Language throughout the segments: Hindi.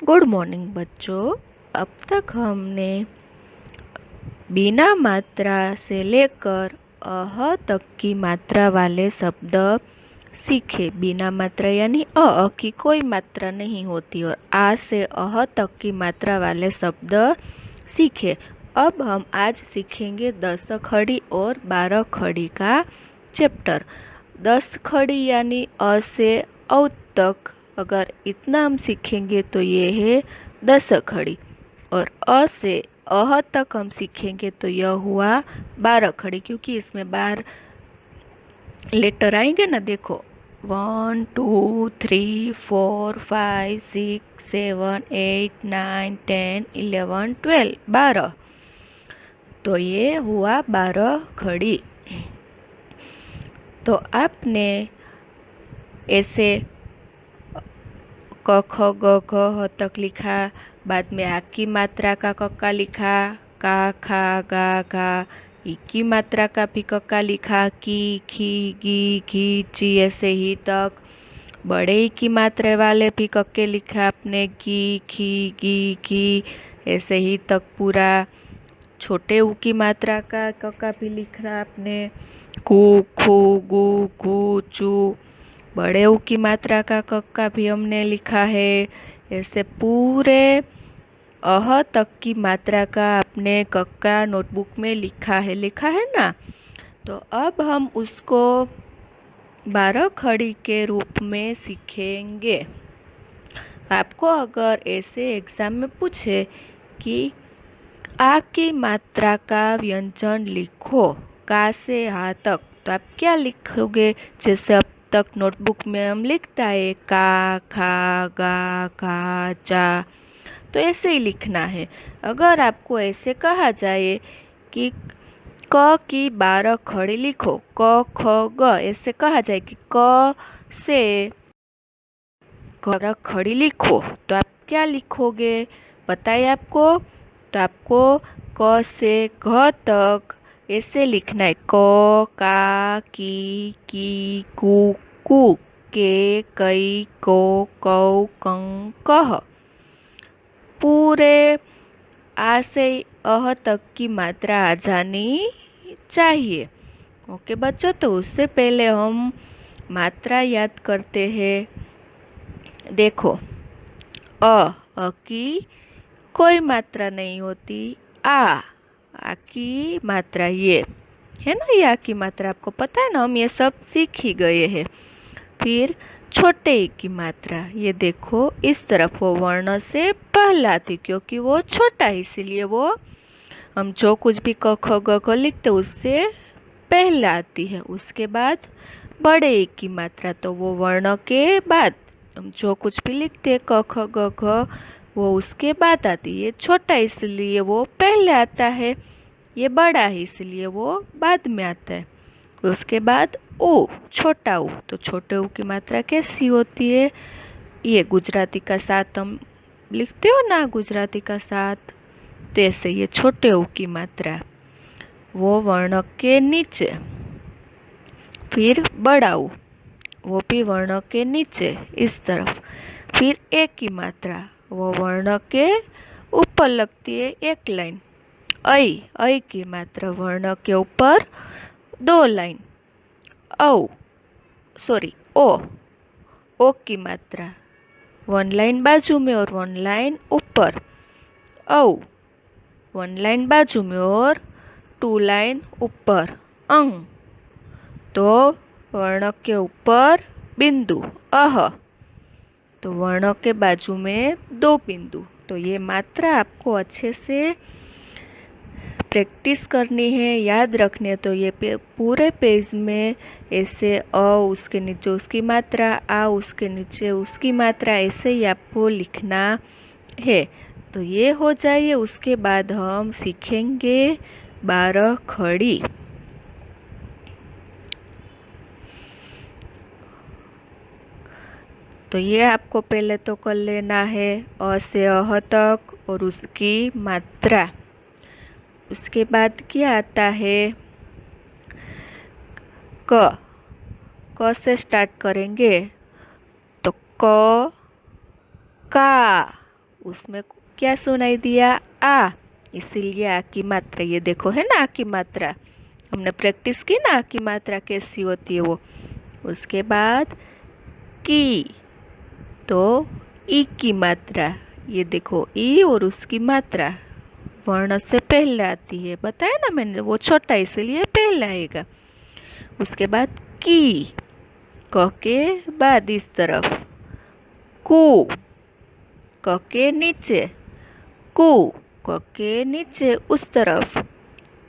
गुड मॉर्निंग बच्चों। अब तक हमने बिना मात्रा से लेकर अह तक की मात्रा वाले शब्द सीखे। बिना मात्रा यानी अ की कोई मात्रा नहीं होती और आ से अह तक की मात्रा वाले शब्द सीखे। अब हम आज सीखेंगे 10 खड़ी और 12 खड़ी का चैप्टर। 10 खड़ी यानी अ से औ तक, अगर इतना हम सीखेंगे तो ये है 10 खड़ी, और अ से अह तक हम सीखेंगे तो यह हुआ 12 खड़ी, क्योंकि इसमें 12 लेटर आएंगे ना। देखो 1 2 3 4 5 6 7 8 9 10 11 12 12, तो ये हुआ 12 खड़ी। तो आपने ऐसे क ख ग घ ह तक लिखा, बाद में आ की मात्रा का कक्का लिखा, का खा गा घा। ई की मात्रा का भी कक्का लिखा, की खी गी घी ची, ऐसे ही तक। बड़े ई की मात्रा वाले भी कक्के लिखा आपने, गी खी गी घी, ऐसे ही तक पूरा। छोटे ऊ की मात्रा का कक्का भी लिखा आपने, कू खू गू घू चू। बड़े ऊ की मात्रा का कक्का भी हमने लिखा है। ऐसे पूरे अह तक की मात्रा का आपने कक्का नोटबुक में लिखा है ना। तो अब हम उसको 12 खड़ी के रूप में सीखेंगे। आपको अगर ऐसे एग्जाम में पूछे कि आ की मात्रा का व्यंजन लिखो का से हा तक, तो आप क्या लिखोगे? जैसे अब तक नोटबुक में हम लिखता है का खा गा घा चा, तो ऐसे ही लिखना है। अगर आपको ऐसे कहा जाए कि क की 12 खड़ी लिखो, क ख ग, ऐसे कहा जाए कि क से 12 खड़ी लिखो, तो आप क्या लिखोगे? बताइए आपको। तो आपको क से घ तक ऐसे लिखना है, क का की कू कू, के कई को कौ कं कह। पूरे आ से अह तक की मात्रा आ जानी चाहिए। ओके बच्चों, तो उससे पहले हम मात्रा याद करते हैं। देखो अ की कोई मात्रा नहीं होती। आ की मात्रा ये है ना, ये आ की मात्रा आपको पता है ना, हम ये सब सीख ही गए हैं। फिर छोटे ई की मात्रा, ये देखो इस तरफ वो वर्ण से पहला थी, क्योंकि वो छोटा है, इसीलिए वो हम जो कुछ भी क ख ग घ लिखते उससे पहले आती है। उसके बाद बड़े ई की मात्रा, तो वो वर्ण के बाद हम जो कुछ भी लिखते हैं क ख ग घ, वो उसके बाद आती है। ये छोटा इसलिए वो पहले आता है, ये बड़ा है इसलिए वो बाद में आता है। उसके बाद ओ, छोटा ऊ, तो छोटे ऊ की मात्रा कैसी होती है? ये गुजराती का साथ हम लिखते हो ना, गुजराती का साथ, तो ऐसे ये छोटे ऊ की मात्रा वो वर्ण के नीचे। फिर बड़ा ऊ, वो भी वर्ण के नीचे इस तरफ। फिर ए की मात्रा, वो वर्ण के ऊपर लगती है एक लाइन। ऐ की मात्रा वर्ण के ऊपर 2 लाइन। ओ की मात्रा 1 लाइन बाजू में और 1 लाइन ऊपर। औ 1 लाइन बाजू में और 2 लाइन ऊपर। अंग, तो वर्ण के ऊपर बिंदु। अह, तो वर्ण के बाजू में 2 बिंदु। तो ये मात्रा आपको अच्छे से प्रैक्टिस करनी है, याद रखनी है। तो ये पूरे पेज में ऐसे अ उसके नीचे उसकी मात्रा, आ उसके नीचे उसकी मात्रा, ऐसे ही आपको लिखना है। तो ये हो जाए, उसके बाद हम सीखेंगे 12 खड़ी। तो ये आपको पहले तो कर लेना है, अ से अह तक और उसकी मात्रा। उसके बाद क्या आता है? क से स्टार्ट करेंगे, तो क का, उसमें क्या सुनाई दिया? आ। इसीलिए आ की मात्रा, ये देखो है ना आ की मात्रा, हमने प्रैक्टिस की ना आ की मात्रा कैसी होती है वो। उसके बाद की, तो ई की मात्रा, ये देखो ई और उसकी मात्रा वर्ण से पहले आती है, बताया ना मैंने, वो छोटा इसलिए पहले आएगा। उसके बाद की, क के बाद इस तरफ, कु, क के नीचे, कु, क के नीचे उस तरफ,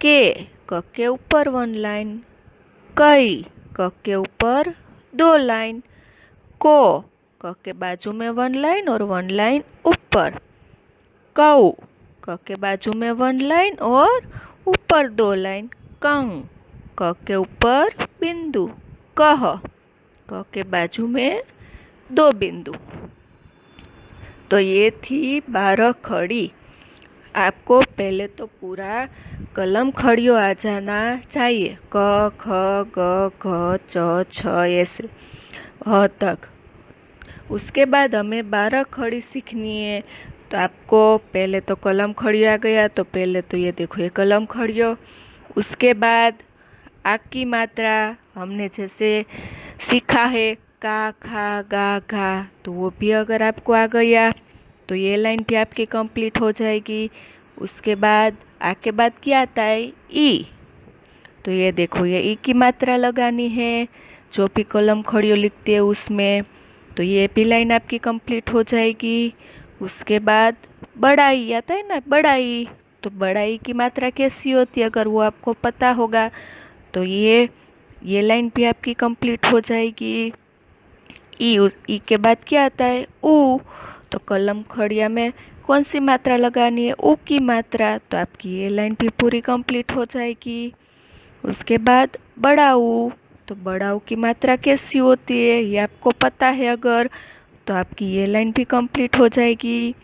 क के ऊपर 1 लाइन, कई, क के ऊपर 2 लाइन, को, क के बाजू में 1 लाइन और 1 लाइन ऊपर, कौ, क के बाजू में 1 लाइन और ऊपर 2 लाइन, कंग, क के ऊपर बिंदु, कह, क के बाजू में 2 बिंदु। तो ये थी 12 खड़ी। आपको पहले तो पूरा कलम खड़ियों आ जाना चाहिए, क ख ग घ च छ ऐसे ह तक। उसके बाद हमें 12 खड़ी सीखनी है। तो आपको पहले तो कलम खड़ियों आ गया, तो पहले तो ये देखो ये कलम खड़ियों। उसके बाद आ की मात्रा हमने जैसे सीखा है, का खा गा घा, तो वो भी अगर आपको आ गया तो ये लाइन भी आपकी कंप्लीट हो जाएगी। उसके बाद आ के बाद क्या आता है? ई। तो ये देखो ये ई की मात्रा लगानी है, जो भी कलम खड़ियों लिखती है उसमें, तो ये भी लाइन आपकी कंप्लीट हो जाएगी। उसके बाद बड़ा ई आता है ना, बड़ा ई, तो बड़ा ई की मात्रा कैसी होती है अगर वो आपको पता होगा तो ये लाइन भी आपकी कंप्लीट हो जाएगी। ई के बाद क्या आता है? ऊ। तो कलम खड़िया में कौन सी मात्रा लगानी है? ऊ की मात्रा, तो आपकी ये लाइन भी पूरी कंप्लीट हो जाएगी। उसके बाद बड़ा ऊ, तो बड़ा ऊ की मात्रा कैसी होती है ये आपको पता है अगर, तो आपकी ये लाइन भी कंप्लीट हो जाएगी।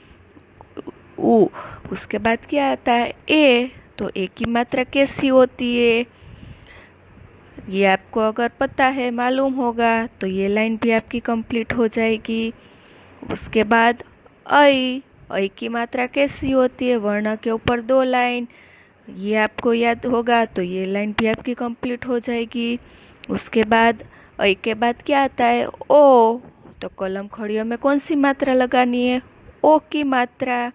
ऊ। उसके बाद क्या आता है? ए। तो ए की मात्रा कैसी होती है ये आपको अगर पता है, मालूम होगा, तो ये लाइन भी आपकी कंप्लीट हो जाएगी। उसके बाद ऐ की मात्रा कैसी होती है? वर्ण के ऊपर 2 लाइन, ये आपको याद होगा, तो ये लाइन भी आपकी कंप्लीट हो जाएगी। उसके बाद ऐ के बाद क्या आता है? ओ। तो कलम खड़ियों में कौन सी मात्रा लगानी है? ओ की मात्रा,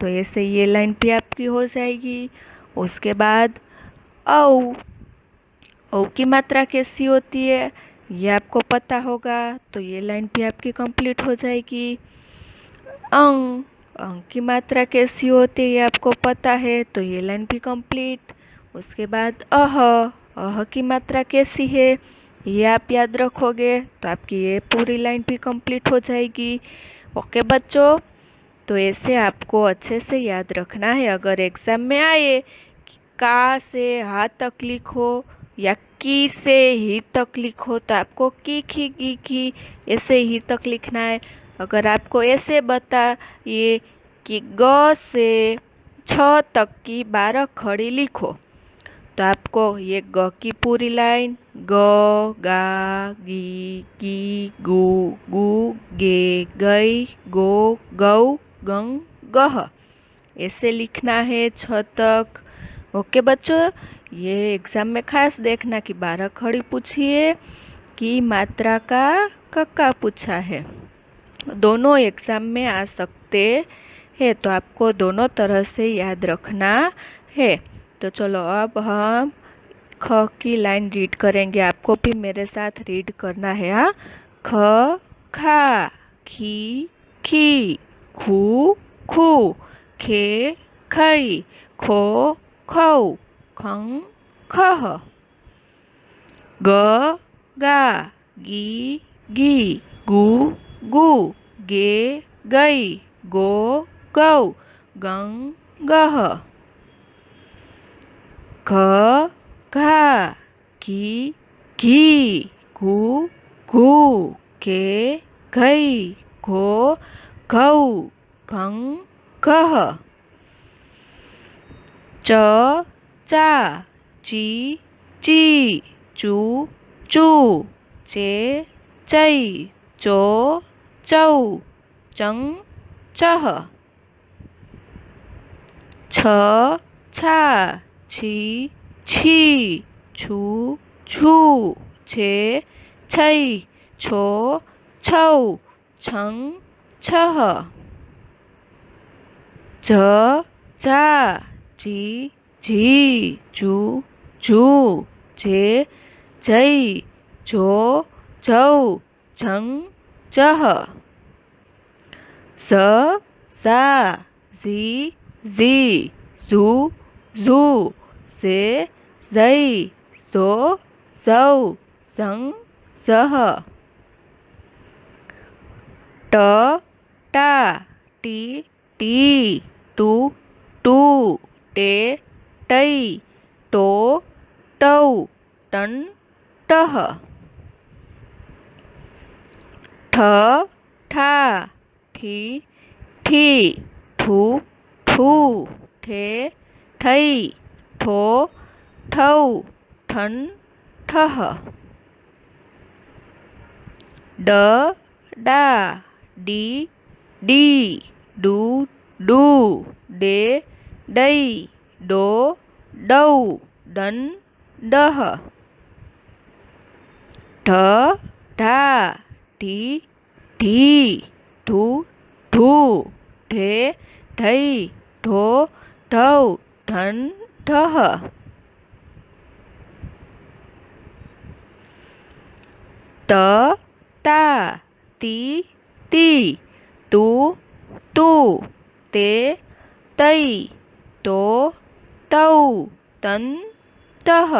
तो ऐसे ये लाइन भी आपकी हो जाएगी। उसके बाद औ। औ की मात्रा कैसी होती है ये आपको पता होगा, तो ये लाइन भी आपकी कंप्लीट हो जाएगी। अंग। अंग की मात्रा कैसी होती है ये आपको पता है, तो ये लाइन भी कंप्लीट। उसके बाद अह। अह की मात्रा कैसी है ये आप याद रखोगे, तो आपकी ये पूरी लाइन भी कंप्लीट हो जाएगी। ओके बच्चों, तो ऐसे आपको अच्छे से याद रखना है। अगर एग्ज़ाम में आए कि का से हा तक लिखो या की से ही तक लिखो, तो आपको की खी गी खी ऐसे ही तक लिखना है। अगर आपको ऐसे बताइए कि ग से छ तक की 12 खड़ी लिखो, तो आपको ये ग की पूरी लाइन ग गा गी की गु गु गे गई गो गौ गंग गह ऐसे लिखना है 6 तक। ओके बच्चों, ये एग्ज़ाम में खास देखना कि 12 खड़ी पूछी है कि मात्रा का कक्का पूछा है। दोनों एग्ज़ाम में आ सकते हैं, तो आपको दोनों तरह से याद रखना है। तो चलो अब हम ख की लाइन रीड करेंगे, आपको भी मेरे साथ रीड करना है। हाँ, ख खा, खी खी, खू खू, खे खई, खो खौ, खं खह, ग गा, गी गी, गु गु, गे गई, गो गौ, गंग गह, घ घा, घी घी, घू घू, घे घई, घो घौ, घंग घह, च चा, ची ची, चू चू, चे चई, चो चौ, चंग चह। छ छा छी छी छू छू छे छै छो छौ छं छह। झ झा झी झी झू झू झे झै झो झौ झं झह। ઝ ઝા ઝી ઝી ઝુ ઝુ ઝે ઝೈ ઝો ઝૌ ઝં ઝહ। ટ ટા ટી ટી ટુ ટુ ટે ટೈ ટો ટૌ ટન ટહ। ઠ ઠા ઠી ઠી ઠુ ઠુ ઠે ઠઈ ઠો ઠૌ ઠન ઠહ। ડ ડા ડી ડી ડુ ડુ ડે ડೈ ડો ડૌ ડન ડહ। ઢ ઢા ઢી ઢી ઢુ ઢુ ઢે ઢೈ ઢો ઢૌ ઢન ઢહ। ત તા તી તી તુ તુ તે તೈ તો તૌ તન તહ।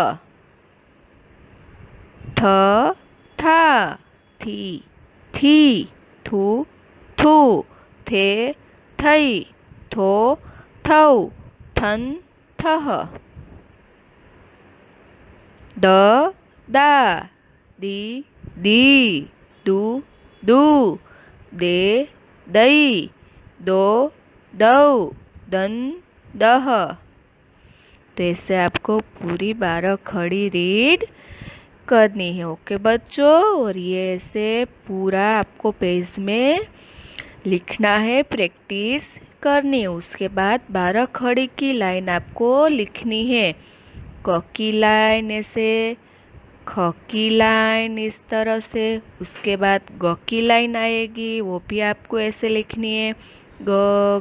થ થા થી થી થુ થુ થે થೈ થો થૌ થન થહ। દ દા દી દી દુ દુ દે દઈ दो दौ दन दह। तो ऐसे आपको पूरी 12 खड़ी रीड करनी है। ओके बच्चों, और ये ऐसे पूरा आपको पेज में लिखना है, प्रैक्टिस करनी है। उसके बाद 12 खड़ी की लाइन आपको लिखनी है। क की लाइन ऐसे, ख की लाइन इस तरह से, उसके बाद ग की लाइन आएगी, वो भी आपको ऐसे लिखनी है, ग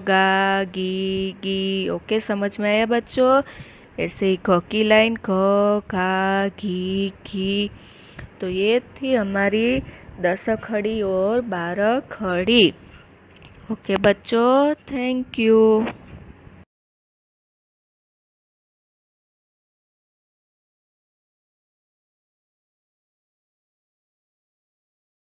गा गी गी। ओके, समझ में आया बच्चों? ऐसे ही ख की लाइन ख खा घी घी। तो ये थी हमारी 10 खड़ी और 12 खड़ी। ओके बच्चों, थैंक यू।